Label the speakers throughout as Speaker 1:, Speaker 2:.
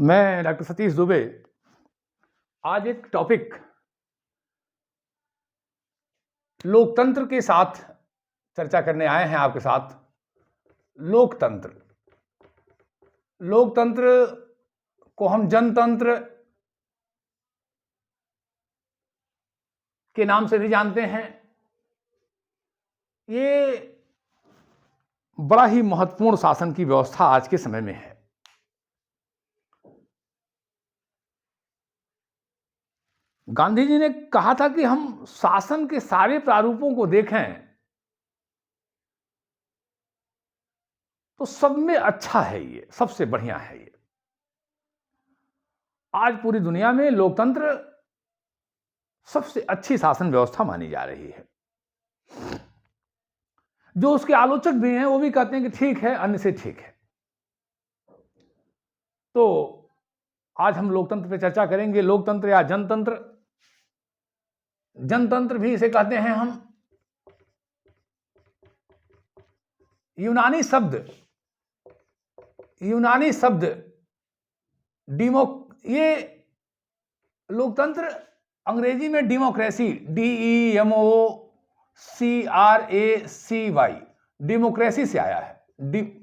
Speaker 1: मैं डॉक्टर सतीश दुबे आज एक टॉपिक लोकतंत्र के साथ चर्चा करने आए हैं आपके साथ। लोकतंत्र लोकतंत्र को हम जनतंत्र के नाम से भी जानते हैं। ये बड़ा ही महत्वपूर्ण शासन की व्यवस्था आज के समय में है। गांधी जी ने कहा था कि हम शासन के सारे प्रारूपों को देखें तो सब में अच्छा है, ये सबसे बढ़िया है। ये आज पूरी दुनिया में लोकतंत्र सबसे अच्छी शासन व्यवस्था मानी जा रही है। जो उसके आलोचक भी हैं वो भी कहते हैं कि ठीक है, अन्य से ठीक है। तो आज हम लोकतंत्र पे चर्चा करेंगे। लोकतंत्र या जनतंत्र, जनतंत्र भी इसे कहते हैं हम। यूनानी शब्द ये लोकतंत्र अंग्रेजी में डेमोक्रेसी, DEMOCRACY, डेमोक्रेसी से आया है।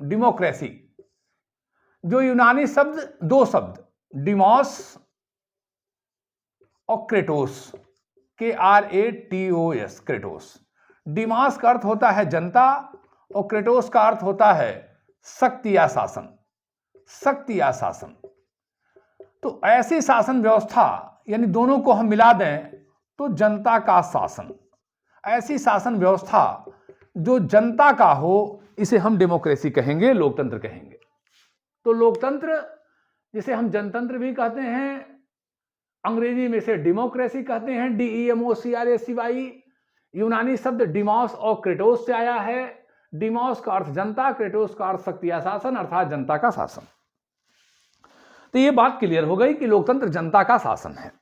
Speaker 1: डेमोक्रेसी, जो यूनानी शब्द, दो शब्द डिमोस और क्रेटोस, KRATOS, क्रेटोस। डिमास का अर्थ होता है जनता और क्रेटोस का अर्थ होता है शक्ति या शासन। शक्ति या शासन, तो ऐसी शासन व्यवस्था, यानी दोनों को हम मिला दें तो जनता का शासन। ऐसी शासन व्यवस्था जो जनता का हो, इसे हम डेमोक्रेसी कहेंगे, लोकतंत्र कहेंगे। तो लोकतंत्र, जिसे हम जनतंत्र भी कहते हैं, अंग्रेजी में से डेमोक्रेसी कहते हैं, DEMOCRACY। यूनानी शब्द डिमोस और क्रेटोस से आया है। डिमोस का अर्थ जनता, क्रेटोस का अर्थ शक्ति या शासन, अर्थात जनता का शासन। तो यह बात क्लियर हो गई कि लोकतंत्र जनता का शासन है।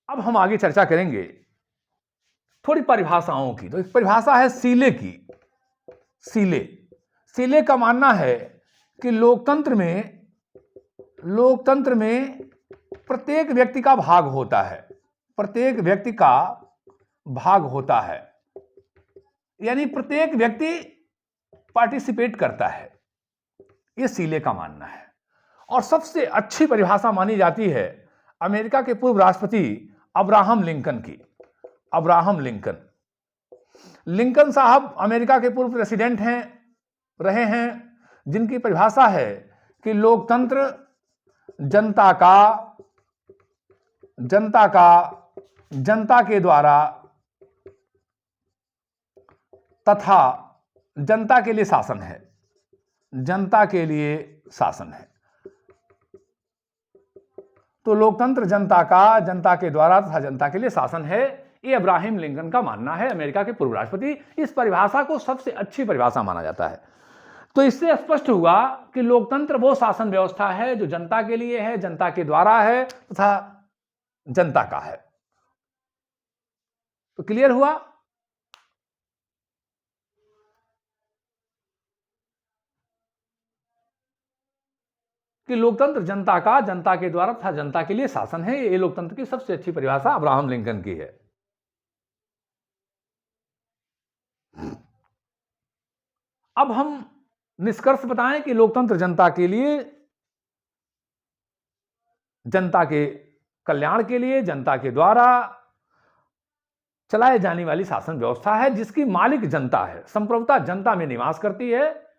Speaker 1: अब हम आगे चर्चा करेंगे थोड़ी परिभाषाओं की। तो एक परिभाषा है सीले की। सीले का मानना है कि लोकतंत्र में प्रत्येक व्यक्ति का भाग होता है। प्रत्येक व्यक्ति का भाग होता है, यानी प्रत्येक व्यक्ति पार्टिसिपेट करता है। यह सीले का मानना है। और सबसे अच्छी परिभाषा मानी जाती है अमेरिका के पूर्व राष्ट्रपति अब्राहम लिंकन की। अब्राहम लिंकन साहब अमेरिका के पूर्व प्रेसिडेंट रहे हैं, जिनकी परिभाषा है कि लोकतंत्र जनता के द्वारा तथा जनता के लिए शासन है। जनता के लिए शासन है। तो लोकतंत्र जनता के द्वारा तथा जनता के लिए शासन है। ये अब्राहम लिंकन का मानना है, अमेरिका के पूर्व राष्ट्रपति। इस परिभाषा को सबसे अच्छी परिभाषा माना जाता है। तो इससे स्पष्ट हुआ कि लोकतंत्र वो शासन व्यवस्था है जो जनता के लिए है, जनता के द्वारा है तथा जनता का है। तो क्लियर हुआ? कि लोकतंत्र जनता के द्वारा तथा जनता के लिए शासन है। ये लोकतंत्र की सबसे अच्छी परिभाषा अब्राहम लिंकन की है। अब हम निष्कर्ष बताएं कि लोकतंत्र जनता के लिए, जनता के कल्याण के लिए, जनता के द्वारा चलाए जाने वाली शासन व्यवस्था है, जिसकी मालिक जनता है, संप्रभुता जनता में निवास करती है।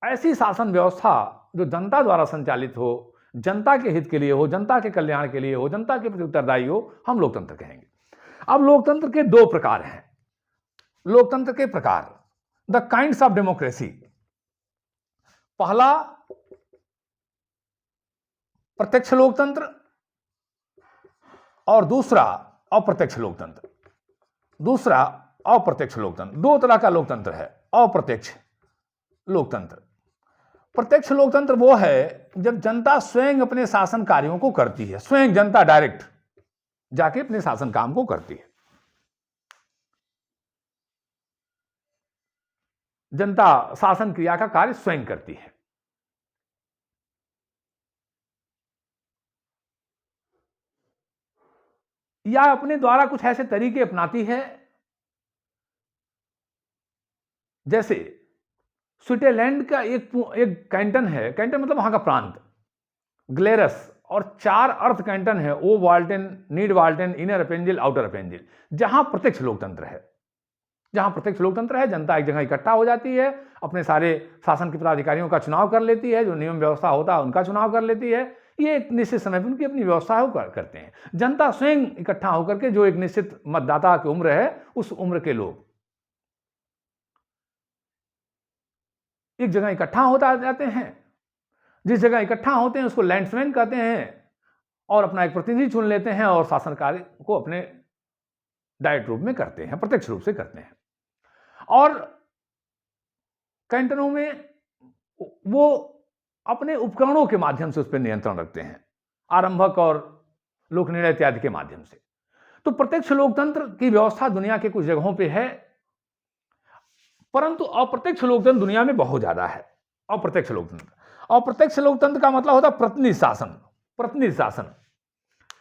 Speaker 1: ऐसी शासन व्यवस्था जो जनता द्वारा संचालित हो, जनता के हित के लिए हो, जनता के कल्याण के लिए हो, जनता के प्रति उत्तरदायी हो, हम लोकतंत्र कहेंगे। अब लोकतंत्र के दो प्रकार हैं। लोकतंत्र के प्रकार, द काइंड्स ऑफ डेमोक्रेसी। पहला प्रत्यक्ष लोकतंत्र और दूसरा अप्रत्यक्ष लोकतंत्र। दो तरह का लोकतंत्र है। अप्रत्यक्ष लोकतंत्र, प्रत्यक्ष लोकतंत्र वो है जब जनता स्वयं अपने शासन कार्यों को करती है। स्वयं जनता डायरेक्ट जाके अपने शासन काम को करती है। जनता शासन क्रिया का कार्य स्वयं करती है। या अपने द्वारा कुछ ऐसे तरीके अपनाती है, जैसे स्विट्जरलैंड का एक कैंटन है, कैंटन मतलब वहां का प्रांत, ग्लेरस, और 4 अर्थ कैंटन है, ओ वाल्टेन, नीड वाल्टेन, इनर अपेंजिल, आउटर अपेंजिल, जहां प्रत्यक्ष लोकतंत्र है। जहां प्रत्यक्ष लोकतंत्र है, जनता एक जगह इकट्ठा हो जाती है, अपने सारे शासन के पदाधिकारियों का चुनाव कर लेती है, जो नियम व्यवस्था होता है उनका चुनाव कर लेती है। ये एक निश्चित समय पर उनकी अपनी व्यवस्था करते हैं। जनता स्वयं इकट्ठा होकर के, जो एक निश्चित मतदाता की उम्र है, उस उम्र के लोग एक जगह इकट्ठा होता जाते हैं। जिस जगह इकट्ठा होते हैं उसको लैंड्समैन कहते हैं, और अपना एक प्रतिनिधि चुन लेते हैं और शासन कार्य को अपने डायरेक्ट रूप में करते हैं, प्रत्यक्ष रूप से करते हैं। और कैंटनों में वो अपने उपकरणों के माध्यम से उस पर नियंत्रण रखते हैं, आरंभक और लोक निर्णय इत्यादि के माध्यम से। तो प्रत्यक्ष लोकतंत्र की व्यवस्था दुनिया के कुछ जगहों पे है, परंतु अप्रत्यक्ष लोकतंत्र दुनिया में बहुत ज्यादा है। अप्रत्यक्ष लोकतंत्र का मतलब होता है प्रतिनिधि शासन। प्रतिनिधि शासन,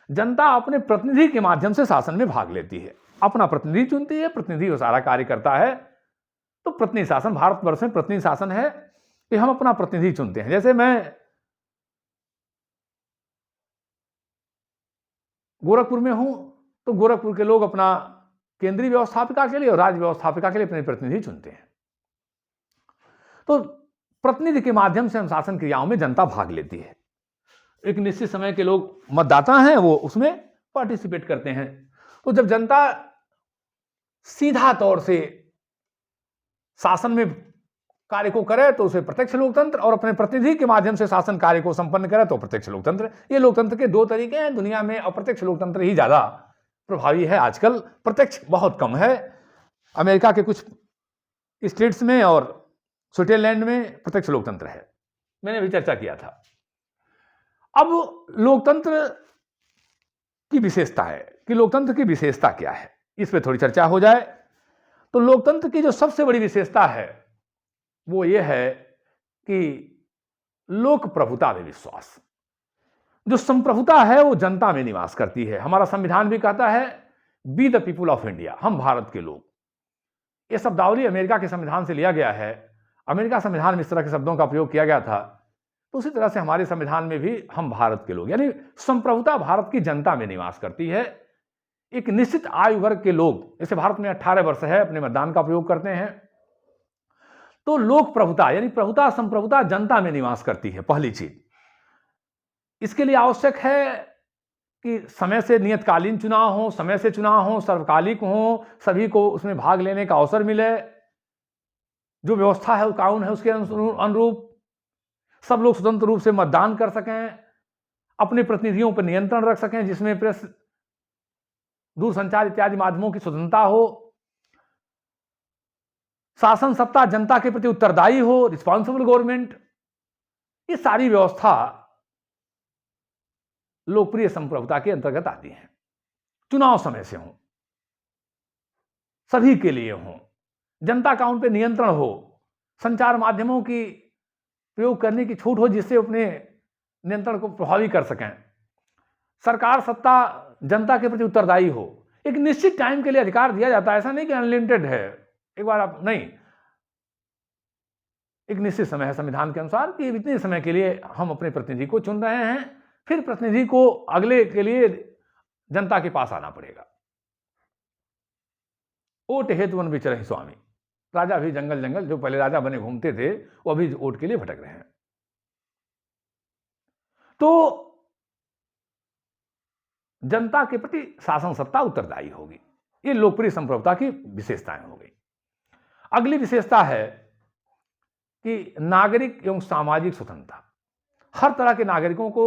Speaker 1: जनता अपने प्रतिनिधि के माध्यम से शासन में भाग लेती है, अपना प्रतिनिधि चुनती है, प्रतिनिधि वो सारा कार्य करता है। तो प्रतिनिधि शासन, भारतवर्ष में प्रतिनिधि शासन है कि हम अपना प्रतिनिधि चुनते हैं। जैसे मैं गोरखपुर में हूं, तो गोरखपुर के लोग अपना केंद्रीय व्यवस्थापिका के लिए और राज्य व्यवस्थापिका के लिए अपने प्रतिनिधि चुनते हैं। तो प्रतिनिधि के माध्यम से हम शासन क्रियाओं में जनता भाग लेती है। एक निश्चित समय के लोग मतदाता हैं, वो उसमें पार्टिसिपेट करते हैं। तो जब जनता सीधा तौर से शासन में कार्य को करे तो उसे प्रत्यक्ष लोकतंत्र, और अपने प्रतिनिधि के माध्यम से शासन कार्य को संपन्न करे तो प्रत्यक्ष लोकतंत्र। ये लोकतंत्र के 2 तरीके हैं। दुनिया में अप्रत्यक्ष लोकतंत्र ही ज्यादा प्रभावी है आजकल, प्रत्यक्ष बहुत कम है। अमेरिका के कुछ स्टेट्स में और स्विट्जरलैंड में प्रत्यक्ष लोकतंत्र है, मैंने भी चर्चा किया था। अब लोकतंत्र की विशेषता है कि लोकतंत्र की विशेषता क्या है, इस पे थोड़ी चर्चा हो जाए। तो लोकतंत्र की जो सबसे बड़ी विशेषता है वो ये है कि लोक प्रभुता में विश्वास। जो संप्रभुता है वो जनता में निवास करती है। हमारा संविधान भी कहता है be the people of India, हम भारत के लोग। यह शब्दावली अमेरिका के संविधान से लिया गया है। अमेरिका संविधान में इस तरह के शब्दों का प्रयोग किया गया था, तो उसी तरह से हमारे संविधान में भी हम भारत के लोग, यानी संप्रभुता भारत की जनता में निवास करती है। एक निश्चित आयु वर्ग के लोग, जैसे भारत में 18 वर्ष है, अपने मतदान का प्रयोग करते हैं। तो लोक प्रभुता यानी प्रभुता, संप्रभुता जनता में निवास करती है, पहली चीज। इसके लिए आवश्यक है कि समय से नियतकालीन चुनाव हो, समय से चुनाव हो, सर्वकालिक हो, सभी को उसमें भाग लेने का अवसर मिले, जो व्यवस्था है, कानून है, उसके अनुरूप सब लोग स्वतंत्र रूप से मतदान कर सकें, अपने प्रतिनिधियों पर नियंत्रण रख सकें, जिसमें प्रेस, दूरसंचार इत्यादि माध्यमों की स्वतंत्रता हो, शासन सत्ता जनता के प्रति उत्तरदायी हो, रिस्पॉन्सिबल गवर्नमेंट। ये सारी व्यवस्था लोकप्रिय संप्रभुता के अंतर्गत आती है। चुनाव समय से हो, सभी के लिए हो, जनता का उन पर नियंत्रण हो, संचार माध्यमों की प्रयोग करने की छूट हो, जिससे अपने नियंत्रण को प्रभावी कर सकें, सरकार सत्ता जनता के प्रति उत्तरदायी हो। एक निश्चित टाइम के लिए अधिकार दिया जाता है, ऐसा नहीं कि अनलिमिटेड है, एक बार आप नहीं, एक निश्चित समय है संविधान के अनुसार कि इतने समय के लिए हम अपने प्रतिनिधि को चुन रहे हैं, फिर प्रतिनिधि को अगले के लिए जनता के पास आना पड़ेगा। ओट हेतु वन विचरहि स्वामी, राजा भी जंगल जंगल, जो पहले राजा बने घूमते थे वो अभी वोट के लिए भटक रहे हैं। तो जनता के प्रति शासन सत्ता उत्तरदायी होगी। ये लोकप्रिय संप्रभुता की विशेषताएं हो गई। अगली विशेषता है कि नागरिक एवं सामाजिक स्वतंत्रता। हर तरह के नागरिकों को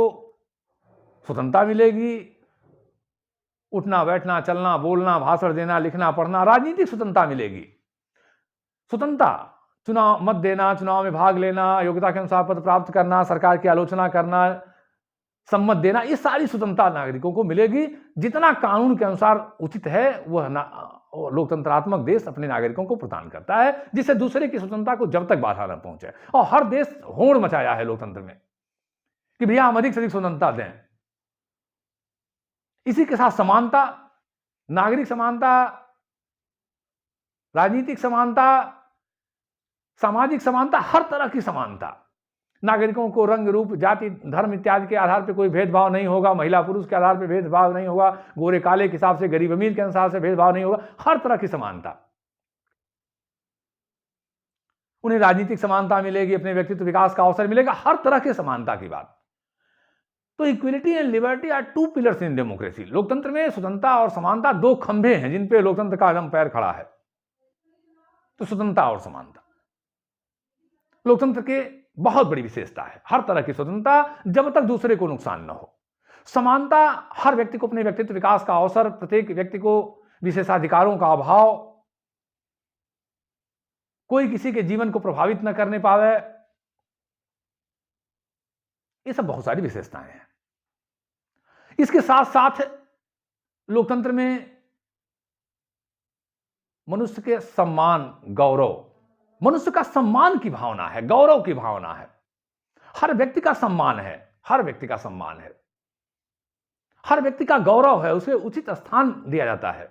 Speaker 1: स्वतंत्रता मिलेगी, उठना बैठना, चलना बोलना, भाषण देना, लिखना पढ़ना, राजनीतिक स्वतंत्रता मिलेगी। स्वतंत्रता, चुनाव मत देना, चुनाव में भाग लेना, योग्यता के अनुसार पद प्राप्त करना, सरकार की आलोचना करना, सम्मत देना, ये सारी स्वतंत्रता नागरिकों को मिलेगी। जितना कानून के अनुसार उचित है वह लोकतंत्रात्मक देश अपने नागरिकों को प्रदान करता है, जिससे दूसरे की स्वतंत्रता को जब तक बाधा न पहुंचे। और हर देश होड़ मचाया है लोकतंत्र में कि भैया हम अधिक से अधिक स्वतंत्रता दें। इसी के साथ समानता, नागरिक समानता, राजनीतिक समानता, सामाजिक समानता, हर तरह की समानता। नागरिकों को रंग, रूप, जाति, धर्म इत्यादि के आधार पर कोई भेदभाव नहीं होगा, महिला पुरुष के आधार पर भेदभाव नहीं होगा, गोरे काले के हिसाब से, गरीब अमीर के अनुसार से भेदभाव नहीं होगा, हर तरह की समानता। उन्हें राजनीतिक समानता मिलेगी, अपने व्यक्तित्व विकास का अवसर मिलेगा, हर तरह की समानता की बात। तो equality and liberty are two pillars in democracy. लोकतंत्र में स्वतंत्रता और समानता दो खंभे हैं जिन पे लोकतंत्र का एकदम पैर खड़ा है। तो स्वतंत्रता और समानता लोकतंत्र के बहुत बड़ी विशेषता है। हर तरह की स्वतंत्रता जब तक दूसरे को नुकसान न हो। समानता, हर व्यक्ति को अपने व्यक्तित्व विकास का अवसर, प्रत्येक व्यक्ति को विशेषाधिकारों का अभाव, कोई किसी के जीवन को प्रभावित न करने पावे, ये सब बहुत सारी विशेषताएं हैं। इसके साथ साथ लोकतंत्र में मनुष्य के सम्मान, गौरव, मनुष्य का सम्मान की भावना है, गौरव की भावना है। हर व्यक्ति का सम्मान है, हर व्यक्ति का सम्मान है, हर व्यक्ति का गौरव है, उसे उचित स्थान दिया जाता है।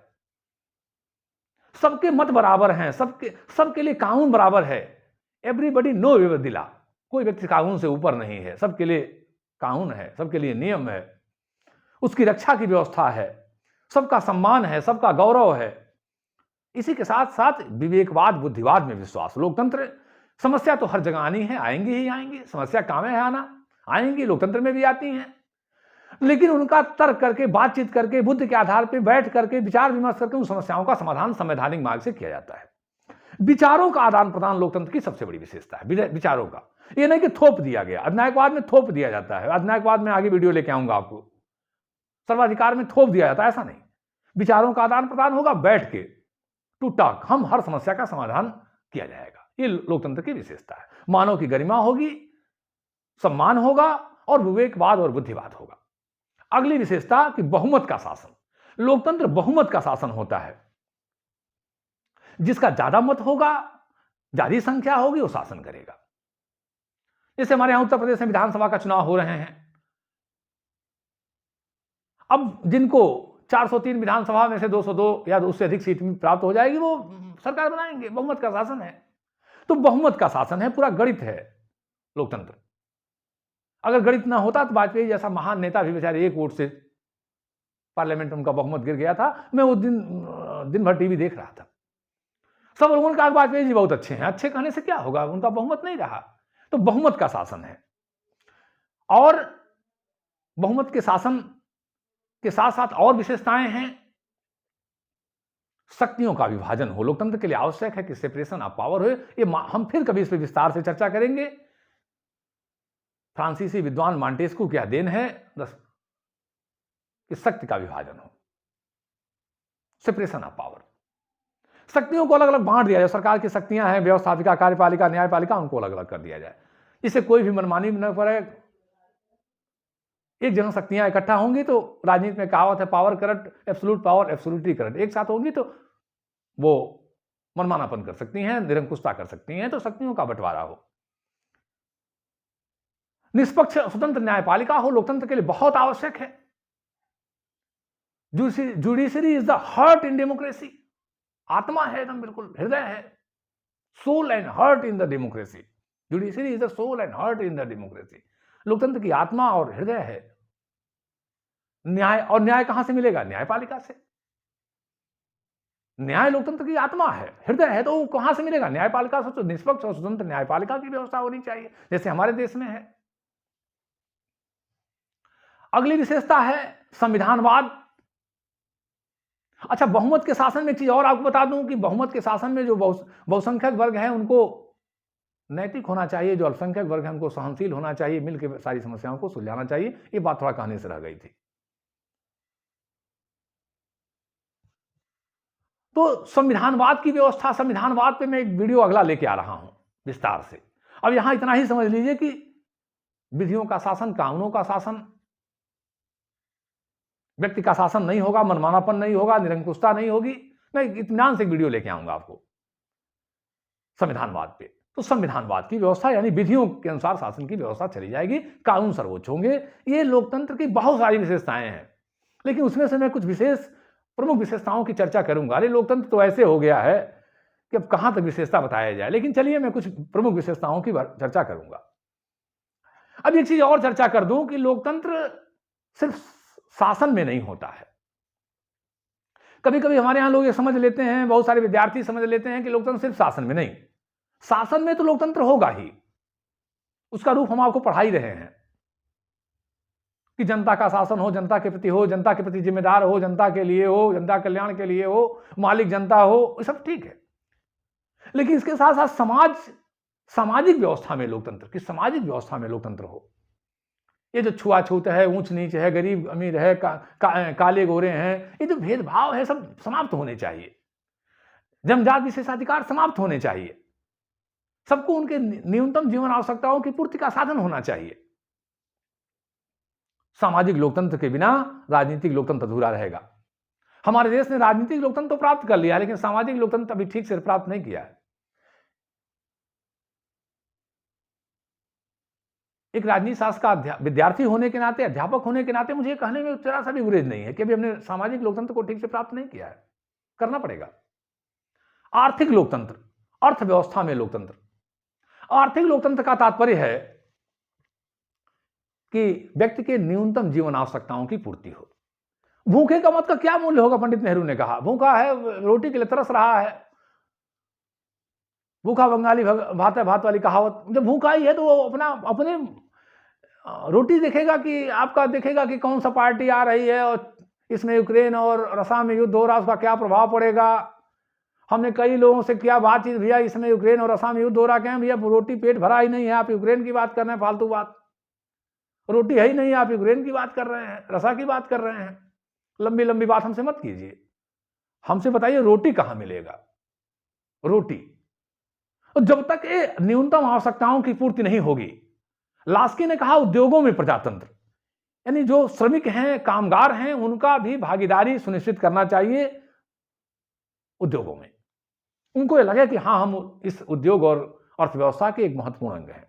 Speaker 1: सबके मत बराबर हैं, सबके लिए कानून बराबर है। एवरीबडी नो विवदिला, कोई व्यक्ति कानून से ऊपर नहीं है, सबके लिए कानून है, सबके लिए नियम है, उसकी रक्षा की व्यवस्था है, सबका सम्मान है, सबका गौरव है। इसी के साथ साथ विवेकवाद, बुद्धिवाद में विश्वास। लोकतंत्र, समस्या तो हर जगह आनी है, आएंगी ही आएंगी, समस्या काम है आना, आएंगी, लोकतंत्र में भी आती हैं, लेकिन उनका तर्क करके, बातचीत करके, बुद्ध के आधार पर बैठ करके, विचार विमर्श करके उन समस्याओं का समाधान संवैधानिक मार्ग से किया जाता है। विचारों का आदान प्रदान लोकतंत्र की सबसे बड़ी विशेषता है। विचारों का, ये नहीं कि थोप दिया गया। अधिनायकवाद में थोप दिया जाता है, अधिनायकवाद में आगे वीडियो लेके आऊंगा आपको। सर्वाधिकार में थोप दिया जाता है, ऐसा नहीं। विचारों का आदान प्रदान होगा, बैठ के टू टॉक, हम हर समस्या का समाधान किया जाएगा। ये लोकतंत्र की विशेषता है। मानव की गरिमा होगी, सम्मान होगा और विवेकवाद और बुद्धिवाद होगा। अगली विशेषता कि बहुमत का शासन। लोकतंत्र बहुमत का शासन होता है। जिसका ज्यादा मत होगा, ज्यादा संख्या होगी, वो शासन करेगा। जैसे हमारे यहां उत्तर प्रदेश में विधानसभा का चुनाव हो रहे हैं। अब जिनको 403 विधानसभा में से 202 या उससे अधिक सीट प्राप्त हो जाएगी, वो सरकार बनाएंगे। बहुमत का शासन है। तो बहुमत का शासन है, पूरा गणित है लोकतंत्र। अगर गणित ना होता तो वाजपेयी जैसा महान नेता भी बेचारे एक वोट से पार्लियामेंट में उनका बहुमत गिर गया था। मैं उस दिन भर टीवी देख रहा था। सब लोगों ने कहा वाजपेयी जी बहुत अच्छे हैं। अच्छे कहने से क्या होगा, उनका बहुमत नहीं रहा। तो बहुमत का शासन है। और बहुमत के शासन के साथ साथ और विशेषताएं हैं। शक्तियों का विभाजन हो। लोकतंत्र के लिए आवश्यक है कि सेपरेशन ऑफ पावर हो। ये हम फिर कभी इस पर विस्तार से चर्चा करेंगे। फ्रांसीसी विद्वान मॉन्टेस्क्यू क्या देन है कि शक्ति का विभाजन हो, सेपरेशन ऑफ पावर। शक्तियों को अलग अलग बांट दिया जाए। सरकार की शक्तियां हैं, व्यवस्थापिका, कार्यपालिका, न्यायपालिका, उनको अलग अलग कर दिया जाए। इससे कोई भी मनमानी न करे। एक जगह शक्तियां इकट्ठा होंगी तो राजनीति में कहावत है, power corrupt, absolute power, absolutely corrupt. एक साथ होंगी तो वो मनमानापन कर सकती हैं, निरंकुशता कर सकती हैं। तो शक्तियों का बंटवारा हो। निष्पक्ष स्वतंत्र न्यायपालिका हो, लोकतंत्र के लिए बहुत आवश्यक है। Judiciary is the heart in democracy. आत्मा है एकदम, बिल्कुल हृदय है। Soul and heart in the democracy. Judiciary is the soul and heart in the democracy. लोकतंत्र की आत्मा और हृदय है न्याय। और न्याय कहां से मिलेगा? न्यायपालिका से। न्याय लोकतंत्र की आत्मा है, हृदय है, तो कहां से मिलेगा? न्यायपालिका से। तो निष्पक्ष और स्वतंत्र न्यायपालिका की व्यवस्था होनी चाहिए, जैसे हमारे देश में है। अगली विशेषता है संविधानवाद। अच्छा, बहुमत के शासन में एक चीज और आपको बता दूं कि बहुमत के शासन में जो बहुसंख्यक वर्ग हैं उनको नैतिक होना चाहिए, जो अल्पसंख्यक वर्ग है उनको सहनशील होना चाहिए, मिलकर सारी समस्याओं को सुलझाना चाहिए। ये बात थोड़ा कहने से रह गई थी। तो संविधानवाद की व्यवस्था, संविधानवाद पे मैं एक वीडियो अगला लेके आ रहा हूं विस्तार से। अब यहां इतना ही समझ लीजिए कि विधियों का शासन, कानूनों का शासन, व्यक्ति का शासन नहीं होगा, मनमानापन नहीं होगा, निरंकुशता नहीं होगी। मैं इत्मीनान से एक वीडियो लेके आऊंगा आपको संविधानवाद पे। तो संविधानवाद की व्यवस्था यानी विधियों के अनुसार शासन की व्यवस्था चली जाएगी, कानून सर्वोच्च होंगे। ये लोकतंत्र की बहुत सारी विशेषताएं हैं, लेकिन उसमें से मैं कुछ विशेष प्रमुख विशेषताओं की चर्चा करूंगा। अरे लोकतंत्र तो ऐसे हो गया है कि अब कहां तक विशेषता बताया जाए, लेकिन चलिए मैं कुछ प्रमुख विशेषताओं की चर्चा करूंगा। अब एक चीज और चर्चा कर दूं कि लोकतंत्र सिर्फ शासन में नहीं होता है। कभी कभी हमारे यहां लोग ये समझ लेते हैं, बहुत सारे विद्यार्थी समझ लेते हैं कि लोकतंत्र सिर्फ शासन में नहीं, शासन में तो लोकतंत्र होगा ही, उसका रूप हम आपको पढ़ा ही रहे हैं कि जनता का शासन हो, जनता के प्रति हो, जनता के प्रति जिम्मेदार हो, जनता के लिए हो, जनता कल्याण के लिए हो, मालिक जनता हो, ये सब ठीक है। लेकिन इसके साथ साथ सामाजिक व्यवस्था में लोकतंत्र की सामाजिक व्यवस्था में लोकतंत्र हो। ये जो छुआछूत है, ऊंच नीच है, गरीब अमीर है, काले गोरे हैं, ये जो भेदभाव है सब समाप्त होने चाहिए। जन्मजात विशेषाधिकार समाप्त होने चाहिए। सबको उनके न्यूनतम जीवन आवश्यकताओं की पूर्ति का साधन होना चाहिए। सामाजिक लोकतंत्र के बिना राजनीतिक लोकतंत्र अधूरा रहेगा। हमारे देश ने राजनीतिक लोकतंत्र तो प्राप्त कर लिया, लेकिन सामाजिक लोकतंत्र अभी ठीक से प्राप्त नहीं किया है। एक राजनीति शास्त्र का विद्यार्थी होने के नाते, अध्यापक होने के नाते मुझे कहने में जरा सा भी गुरेज नहीं है कि अभी हमने सामाजिक लोकतंत्र को ठीक से प्राप्त नहीं किया है, करना पड़ेगा। आर्थिक लोकतंत्र, अर्थव्यवस्था में लोकतंत्र। आर्थिक लोकतंत्र का तात्पर्य है कि व्यक्ति के न्यूनतम जीवन आवश्यकताओं की पूर्ति हो। भूखे का मत का क्या मूल्य होगा? पंडित नेहरू ने कहा, भूखा है, रोटी के लिए तरस रहा है, भूखा बंगाली भात है भात वाली कहावत। जब भूखा ही है तो वो अपने रोटी देखेगा कि आपका देखेगा कि कौन सा पार्टी आ रही है और इसमें यूक्रेन और रसा में युद्ध हो रहा है, उसका क्या प्रभाव पड़ेगा। हमने कई लोगों से किया बातचीत, भैया इसमें यूक्रेन और रसा में युद्ध हो रहा, क्या भैया रोटी पेट भरा ही नहीं है, आप यूक्रेन की बात कर रहे हैं, फालतू बात। रोटी है ही नहीं, आप यूक्रेन की बात कर रहे हैं, रसा की बात कर रहे हैं। लंबी लंबी बात हमसे मत कीजिए, हमसे बताइए रोटी कहां मिलेगा। रोटी, और जब तक ये न्यूनतम आवश्यकताओं की पूर्ति नहीं होगी, लास्की ने कहा उद्योगों में प्रजातंत्र, यानी जो श्रमिक हैं, कामगार हैं, उनका भी भागीदारी सुनिश्चित करना चाहिए उद्योगों में। उनको ये लगे कि हाँ, हम इस उद्योग और अर्थव्यवस्था के एक महत्वपूर्ण अंग हैं।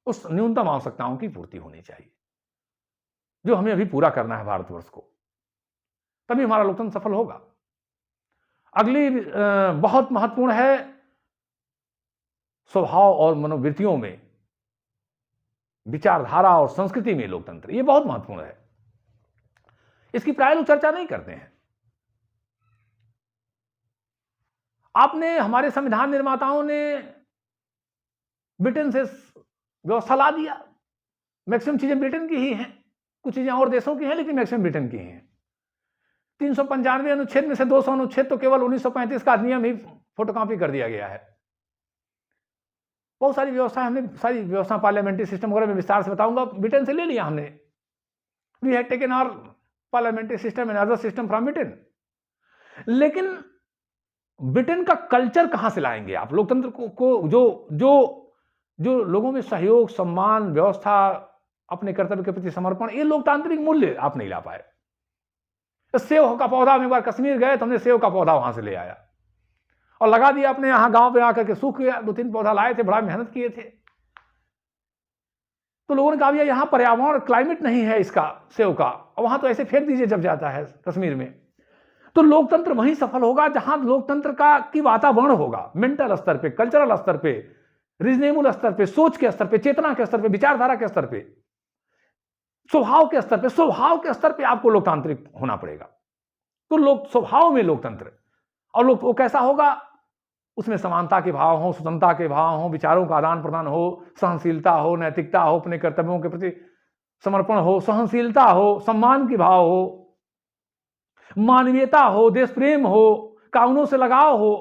Speaker 1: उस न्यूनतम आवश्यकताओं की पूर्ति होनी चाहिए जो हमें अभी पूरा करना है भारतवर्ष को, तभी हमारा लोकतंत्र सफल होगा। अगली बहुत महत्वपूर्ण है स्वभाव और मनोवृत्तियों में, विचारधारा और संस्कृति में लोकतंत्र। यह बहुत महत्वपूर्ण है, इसकी प्राय लोग चर्चा नहीं करते हैं। आपने, हमारे संविधान निर्माताओं ने ब्रिटेन से व्यवस्था ला दिया, मैक्सिमम चीजें ब्रिटेन की ही हैं, कुछ चीजें और देशों की हैं, लेकिन मैक्सिमम ब्रिटेन की हैं। 395 अनुच्छेद में से 200 अनुच्छेद तो केवल 1935 का अधिनियम ही फोटोकॉपी कर दिया गया है। बहुत सारी व्यवस्था, हमने सारी व्यवस्था पार्लियामेंट्री सिस्टम वगैरह में विस्तार से बताऊंगा, ब्रिटेन से ले लिया हमने। We had taken our parliamentary system and other system from Britain. लेकिन ब्रिटेन का कल्चर कहां से लाएंगे आप? लोकतंत्र को जो लोगों में सहयोग, सम्मान, व्यवस्था, अपने कर्तव्य के प्रति समर्पण, ये लोकतांत्रिक मूल्य आप नहीं ला पाए। सेव का पौधा, हम एक बार कश्मीर गए तो हमने सेव का पौधा वहां से ले आया और लगा दिया अपने यहां गांव पे आकर के, सूख गया। 2-3 पौधा लाए थे, बड़ा मेहनत किए थे, तो लोगों ने कहा भैया यहाँ पर्यावरण, क्लाइमेट नहीं है इसका सेव का, वहां तो ऐसे फेंक दीजिए जब जाता है कश्मीर में। तो लोकतंत्र वहीं सफल होगा जहां लोकतंत्र का की वातावरण होगा, मेंटल स्तर पे, कल्चरल स्तर पे, रीजनेबल स्तर पे, सोच के स्तर पे, चेतना के स्तर पे, विचारधारा के स्तर पे, स्वभाव के स्तर पे। स्वभाव के स्तर पे आपको लोकतांत्रिक होना पड़ेगा। तो लोक स्वभाव में लोकतंत्र, और वो कैसा होगा? उसमें समानता के भाव हो, स्वतंत्रता के भाव हो, विचारों का आदान प्रदान हो, सहनशीलता हो, नैतिकता हो, अपने कर्तव्यों के प्रति समर्पण हो, सहनशीलता हो, सम्मान की भाव हो, मानवीयता हो, देश प्रेम हो, कानूनों से लगाव हो।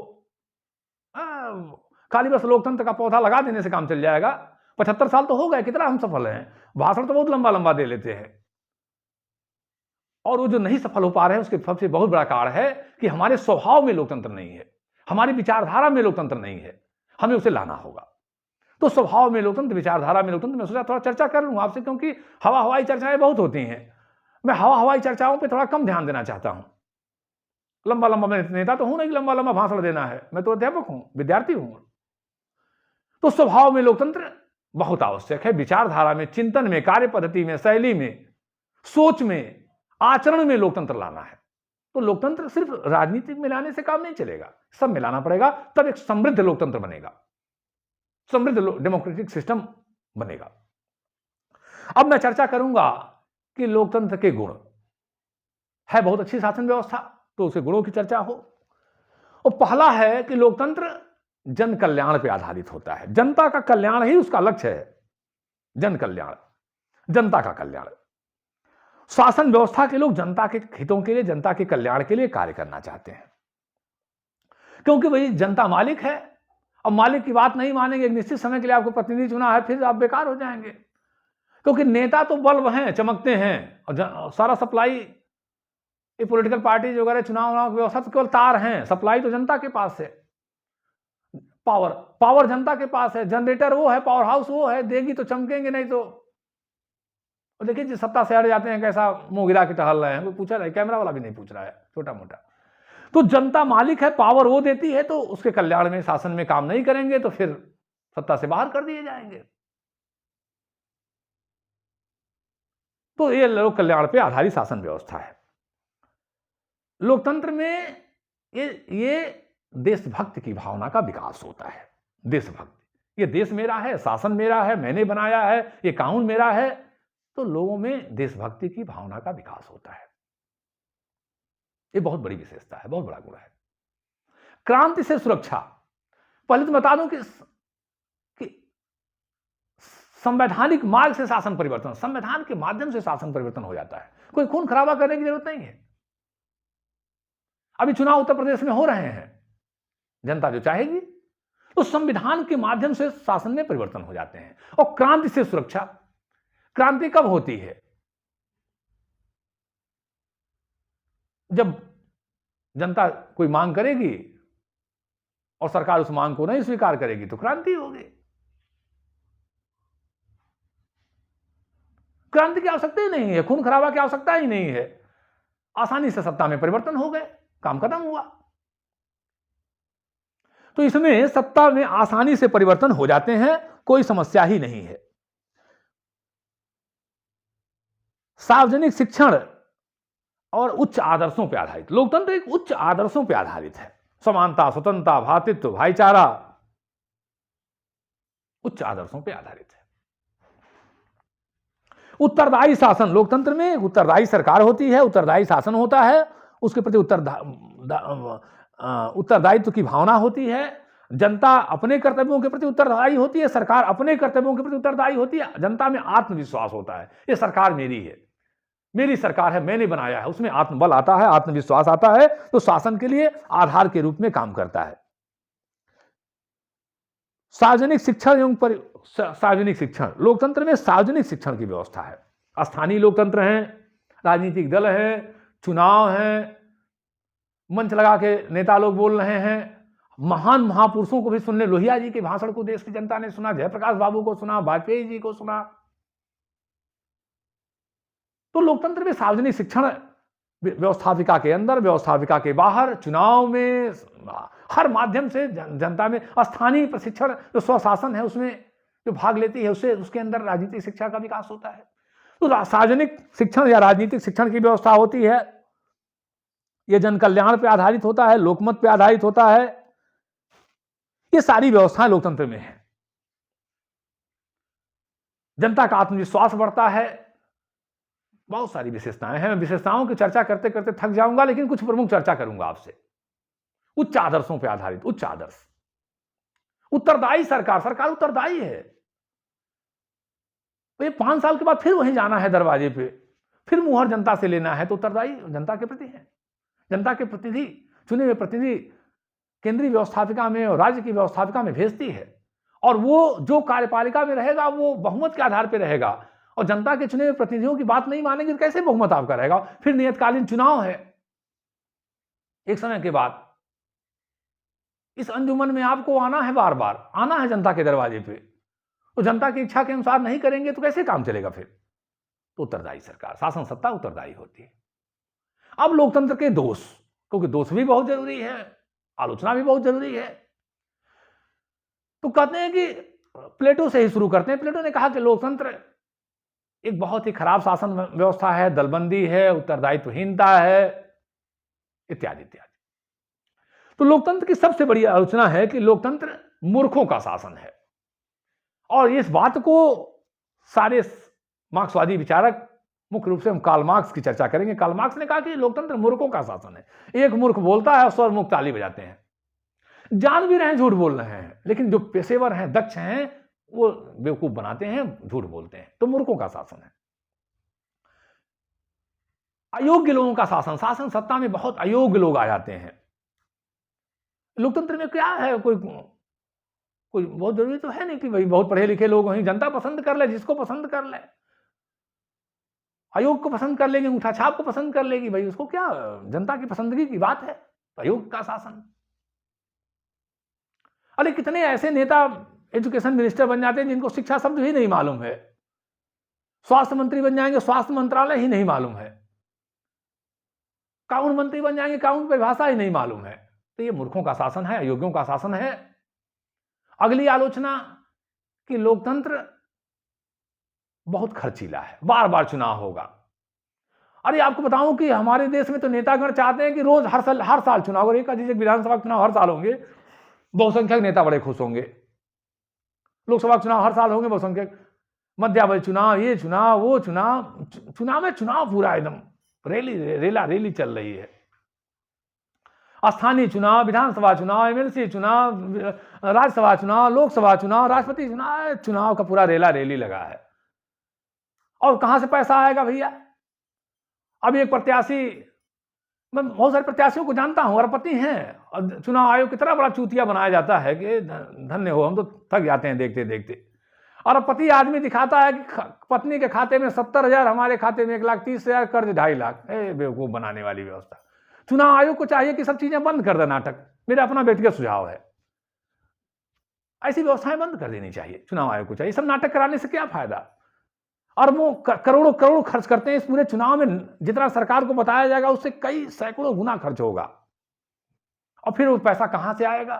Speaker 1: खाली बस लोकतंत्र का पौधा लगा देने से काम चल जाएगा? 75 साल तो हो गए, कितना हम सफल हैं? भाषण तो बहुत लंबा लंबा दे लेते हैं, और वो जो नहीं सफल हो पा रहे हैं उसके सबसे बहुत बड़ा कारण है कि हमारे स्वभाव में लोकतंत्र नहीं है, हमारी विचारधारा में लोकतंत्र नहीं है। हमें उसे लाना होगा। तो स्वभाव में लोकतंत्र, विचारधारा में लोकतंत्र, मैं सोचा थोड़ा चर्चा कर लूं आपसे, क्योंकि हवाई चर्चाएं बहुत होती हैं। मैं हवाई चर्चाओं पे थोड़ा कम ध्यान देना चाहता हूं। लंबा लंबा, मैं नेता तो हूं नहीं लंबा लंबा भाषण देना है, मैं तो अध्यापक हूं, विद्यार्थी हूं। तो स्वभाव में लोकतंत्र बहुत आवश्यक है। विचारधारा में, चिंतन में, कार्य पद्धति में, शैली में, सोच में, आचरण में लोकतंत्र लाना है। तो लोकतंत्र सिर्फ राजनीतिक मिलाने से काम नहीं चलेगा, सब मिलाना पड़ेगा, तब एक समृद्ध लोकतंत्र बनेगा, समृद्ध डेमोक्रेटिक सिस्टम बनेगा। अब मैं चर्चा करूंगा कि लोकतंत्र के गुण है, बहुत अच्छी शासन व्यवस्था, तो उसके गुणों की चर्चा हो। और पहला है कि लोकतंत्र जन कल्याण पर आधारित होता है, जनता का कल्याण ही उसका लक्ष्य है, जन कल्याण, जनता का कल्याण। शासन व्यवस्था के लोग जनता के हितों के लिए, जनता के कल्याण के लिए कार्य करना चाहते हैं, क्योंकि भाई जनता मालिक है, अब मालिक की बात नहीं मानेंगे, एक निश्चित समय के लिए आपको प्रतिनिधि चुना है, फिर आप बेकार हो जाएंगे, क्योंकि नेता तो बल्ब हैं, चमकते हैं, और सारा सप्लाई, ये पॉलिटिकल पार्टी वगैरह चुनाव की व्यवस्था तो केवल तार हैं, सप्लाई तो जनता के पास है, पावर जनता के पास है, जनरेटर वो है, पावर हाउस वो है, देगी तो चमकेंगे, नहीं तो। और देखिए जिस सत्ता से हट जाते हैं कैसा मुंह गिरा के टहल रहे हैं, कोई पूछा रहा है, कैमरा वाला भी नहीं पूछ रहा है, छोटा मोटा। तो जनता मालिक है, पावर वो देती है, तो उसके कल्याण में, शासन में काम नहीं करेंगे तो फिर सत्ता से बाहर कर दिए जाएंगे। तो ये लोक कल्याण पे आधारित शासन व्यवस्था है। लोकतंत्र में ये देशभक्ति की भावना का विकास होता है। देशभक्ति, ये देश मेरा है, शासन मेरा है, मैंने बनाया है, ये कानून मेरा है, तो लोगों में देशभक्ति की भावना का विकास होता है। ये बहुत बड़ी विशेषता है, बहुत बड़ा गुण है। क्रांति से सुरक्षा, पहले तो बता दूं कि संवैधानिक मार्ग से शासन परिवर्तन, संविधान के माध्यम से शासन परिवर्तन हो जाता है, कोई खून खराबा करने की जरूरत नहीं है। अभी चुनाव उत्तर प्रदेश में हो रहे हैं, जनता जो चाहेगी तो संविधान के माध्यम से शासन में परिवर्तन हो जाते हैं। और क्रांति से सुरक्षा, क्रांति कब होती है? जब जनता कोई मांग करेगी और सरकार उस मांग को नहीं स्वीकार करेगी तो क्रांति होगी। क्रांति की आवश्यकता ही नहीं है, खून खराबा की आवश्यकता ही नहीं है, आसानी से सत्ता में परिवर्तन हो गए, काम खत्म हुआ। तो इसमें सत्ता में आसानी से परिवर्तन हो जाते हैं, कोई समस्या ही नहीं है। सार्वजनिक शिक्षण और उच्च आदर्शों पर आधारित, लोकतंत्र एक उच्च आदर्शों पर आधारित है। समानता, स्वतंत्रता, भ्रातृत्व, भाईचारा, उच्च आदर्शों पर आधारित है। उत्तरदायी शासन, लोकतंत्र में उत्तरदायी सरकार होती है, उत्तरदायी शासन होता है, उसके प्रति उत्तरदायित्व की भावना होती है। जनता अपने कर्तव्यों के प्रति उत्तरदायी होती है, सरकार अपने कर्तव्यों के प्रति उत्तरदायी होती है। जनता में आत्मविश्वास होता है, ये सरकार मेरी है, मेरी सरकार है, मैंने बनाया है, उसमें आत्मबल आता है, आत्मविश्वास आता है, तो शासन के लिए आधार के रूप में काम करता है। सार्वजनिक शिक्षण एवं सार्वजनिक शिक्षण, लोकतंत्र में सार्वजनिक शिक्षण की व्यवस्था है। स्थानीय लोकतंत्र हैं, राजनीतिक दल हैं, चुनाव हैं, मंच लगा के नेता लोग बोल रहे हैं, महान महापुरुषों को भी सुनने, लोहिया जी के भाषण को देश की जनता ने सुना, जयप्रकाश बाबू को सुना, वाजपेयी जी को सुना। तो लोकतंत्र में सार्वजनिक शिक्षण व्यवस्थापिका के अंदर, व्यवस्थापिका के बाहर, चुनाव में, हर माध्यम से जनता में स्थानीय प्रशिक्षण, जो स्वशासन है उसमें जो भाग लेती है, उससे उसके अंदर राजनीतिक शिक्षा का विकास होता है। तो सार्वजनिक शिक्षण या राजनीतिक शिक्षण की व्यवस्था होती है, यह जन कल्याण पर आधारित होता है, लोकमत पर आधारित होता है। ये सारी व्यवस्थाएं लोकतंत्र में है। जनता का आत्मविश्वास बढ़ता है, बहुत सारी विशेषताएं हैं। मैं विशेषताओं की चर्चा करते करते थक जाऊंगा, लेकिन कुछ प्रमुख चर्चा करूंगा आपसे। उच्च आदर्शों पर आधारित, उच्च आदर्श, उत्तरदायी सरकार, सरकार उत्तरदायी है। तो ये 5 साल के बाद फिर वहीं जाना है दरवाजे पे, फिर मुहर जनता से लेना है, तो उत्तरदायी जनता के प्रति है। जनता के प्रतिनिधि, चुने हुए प्रतिनिधि केंद्रीय व्यवस्थापिका में और राज्य की व्यवस्थापिका में भेजती है, और वो जो कार्यपालिका में रहेगा वो बहुमत के आधार पर रहेगा, और जनता के चुने हुए प्रतिनिधियों की बात नहीं मानेंगे तो कैसे बहुमत आपका रहेगा? फिर नियतकालीन चुनाव है, एक समय के बाद इस अंजुमन में आपको आना है, बार बार आना है जनता के दरवाजे पे। तो जनता की इच्छा के अनुसार नहीं करेंगे तो कैसे काम चलेगा फिर? तो उत्तरदायी सरकार, शासन सत्ता उत्तरदायी होती है। अब लोकतंत्र के दोष, क्योंकि दोष भी बहुत जरूरी है, आलोचना भी बहुत जरूरी है। तो कहते हैं कि प्लेटो से ही शुरू करते हैं। प्लेटो ने कहा कि लोकतंत्र एक बहुत ही खराब शासन व्यवस्था है, दलबंदी है, उत्तरदायित्वहीनता है, इत्यादि इत्यादि। तो लोकतंत्र की सबसे बड़ी आलोचना है कि लोकतंत्र मूर्खों का शासन है, और इस बात को सारे मार्क्सवादी विचारक, मुख्य रूप से हम कार्ल मार्क्स की चर्चा करेंगे। कार्ल मार्क्स ने कहा कि लोकतंत्र मूर्खों का शासन है। एक मूर्ख बोलता है और स्वर मुक्त ताली बजाते हैं, जान भी रहे हैं झूठ बोल रहे हैं, लेकिन जो पेशेवर हैं, दक्ष हैं, वो बेवकूफ बनाते हैं, झूठ बोलते हैं। तो मूर्खों का शासन है। अयोग्य लोगों का शासन, शासन सत्ता में बहुत अयोग्य लोग आ जाते हैं। लोकतंत्र में क्या है, कोई बहुत जरूरी तो है नहीं कि भाई बहुत पढ़े लिखे लोग वहीं, जनता पसंद कर ले, जिसको पसंद कर ले। अयोग को पसंद कर लेगी, अंगूठा छाप को पसंद कर लेगी, भाई उसको क्या, जनता की पसंदगी की बात है। अयोग का शासन। अरे कितने ऐसे नेता एजुकेशन मिनिस्टर बन जाते हैं जिनको शिक्षा शब्द ही नहीं मालूम है, स्वास्थ्य मंत्री बन जाएंगे, स्वास्थ्य मंत्रालय ही नहीं मालूम है, कानून मंत्री बन जाएंगे, कानून परिभाषा ही नहीं मालूम है। तो ये मूर्खों का शासन है, अयोग्यों का शासन है। अगली आलोचना कि लोकतंत्र बहुत खर्चीला है, बार बार चुनाव होगा। अरे आपको बताऊं कि हमारे देश में तो नेतागण चाहते हैं कि रोज हर साल चुनाव, और एक विधानसभा चुनाव हर साल होंगे, बहुसंख्यक नेता बड़े खुश होंगे। लोकसभा चुनाव हर साल होंगे, बहुसंख्यक, मध्यावधि चुनाव, ये चुनाव, वो चुनाव, चुनाव में चुनाव पूरा एकदम रेली चल रही है। स्थानीय चुनाव, विधानसभा चुनाव, एमएलसी चुनाव, राज्यसभा चुनाव, लोकसभा चुनाव, राष्ट्रपति चुनाव, चुनाव का पूरा रेली लगा है। और कहां से पैसा आएगा भैया? अब एक प्रत्याशी, मैं बहुत सारे प्रत्याशियों को जानता हूं, अरबपति हैं, और चुनाव आयोग की तरह बड़ा चूतिया बनाया जाता है कि धन्य हो, हम तो थक जाते हैं देखते देखते। अरबपति आदमी दिखाता है कि पत्नी के खाते में 70,000, हमारे खाते में 1,30,000, कर्ज 2.5 लाख। बेवकूफ बनाने वाली व्यवस्था। चुनाव आयोग को चाहिए कि सब चीजें बंद कर दे, नाटक। मेरा अपना व्यक्तिगत सुझाव है, ऐसी व्यवस्थाएं बंद कर देनी चाहिए। चुनाव आयोग को चाहिए, सब नाटक कराने से क्या फायदा? और वो करोड़ों करोड़ खर्च करते हैं इस पूरे चुनाव में, जितना सरकार को बताया जाएगा उससे कई सैकड़ों गुना खर्च होगा, और फिर वो पैसा कहां से आएगा?